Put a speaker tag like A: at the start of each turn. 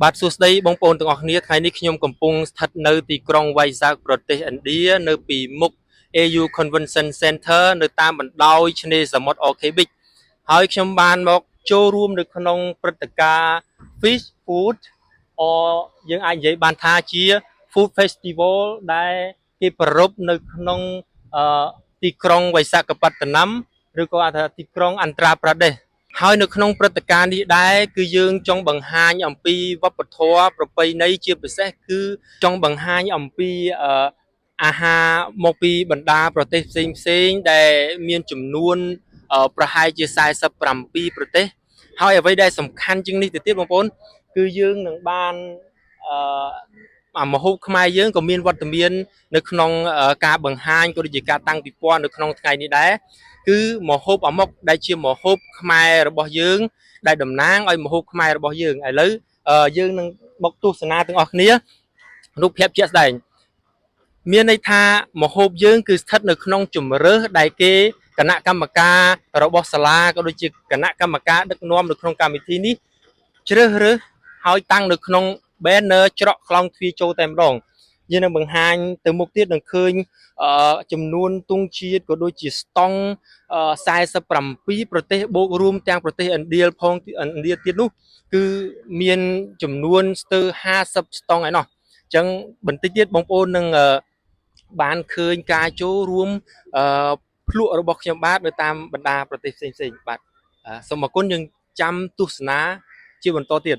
A: បាទសួស្តីបងប្អូនទាំងអស់គ្នាថ្ងៃនេះខ្ញុំកំពុងស្ថិតនៅទីក្រុងវ៉ៃសាកប្រទេសឥណ្ឌានៅពីមុខ AU Convention Center នៅតាមបណ្ដោយឆ្នេរសមុទ្រ Orchabig ហើយខ្ញុំបានមកចូលរួមនៅក្នុងព្រឹត្តិការណ៍ Fish Food យើងអាចនិយាយបានថាជា Food Festival ដែលគេប្រារព្ធនៅក្នុងទីក្រុងវ៉ៃសាកប៉ាត្តនំឬក៏ថាទីក្រុងអន្តរប្រទេសហើយនៅក្នុងព្រឹត្តិការណ៍នេះដែរគឺយើងចង់បង្ហាញអំពីវប្បធម៌ប្រពៃណីជាពិសេសគឺចង់បង្ហាញអំពីអាហារមកពីបណ្ដាប្រទេសផ្សេងៗដែលមានចំនួនប្រហែលជា47ប្រទេសហើយអ្វីដែលសំខាន់ជាងនេះទៅទៀតបងប្អូនគឺយើងនឹងបានម្ហូបខ្មែរយើងក៏មានវត្តមាននៅក្នុងការបង្ហាញក៏ដូចជាការតាំងពិព័រណ៍នៅក្នុងថ្ងៃនេះដែរគឺម្ហូបអាម៉ុកដែលជាម្ហូបខ្មែររបស់យើងដែលតំណាងឲ្យម្ហូបខ្មែររបស់យើងឥឡូវយើងនឹងមកទស្សនាទាំងអស់គ្នារូបភាពជាក់ស្ដែងមានន័យថាម្ហូបយើងគឺស្ថិតនៅក្នុងជម្រើសដែលគេគណៈកម្មការរបស់សាលាក៏ដូចជាគណៈកម្មការដឹកនាំនៅក្នុងកម្មវិធីនេះជ្រើសរើសហើយតាំងនៅក្នុង banner ច្រកខ្លោងទ្វារចូលតែម្ដងយើងនឹងបង្ហាញទៅមុខទៀតនឹងឃើញចំនួនទង់ជាតិក៏ដូចជាស្តង់47ប្រទេសបូករួមទាំងប្រទេសឥណ្ឌាផងឥណ្ឌាទៀតនោះគឺមានចំនួនស្ទើរ50ស្តង់ឯណោះអញ្ចឹងបន្តិចទៀតបងប្អូននឹងបានឃើញការចូលរួមភ្លក់របស់ខ្ញុំបាទនៅតាមបណ្ដាប្រទេសផ្សេងៗបាទសូមអរគុណយើងចាំទស្សនាជាបន្តទៀត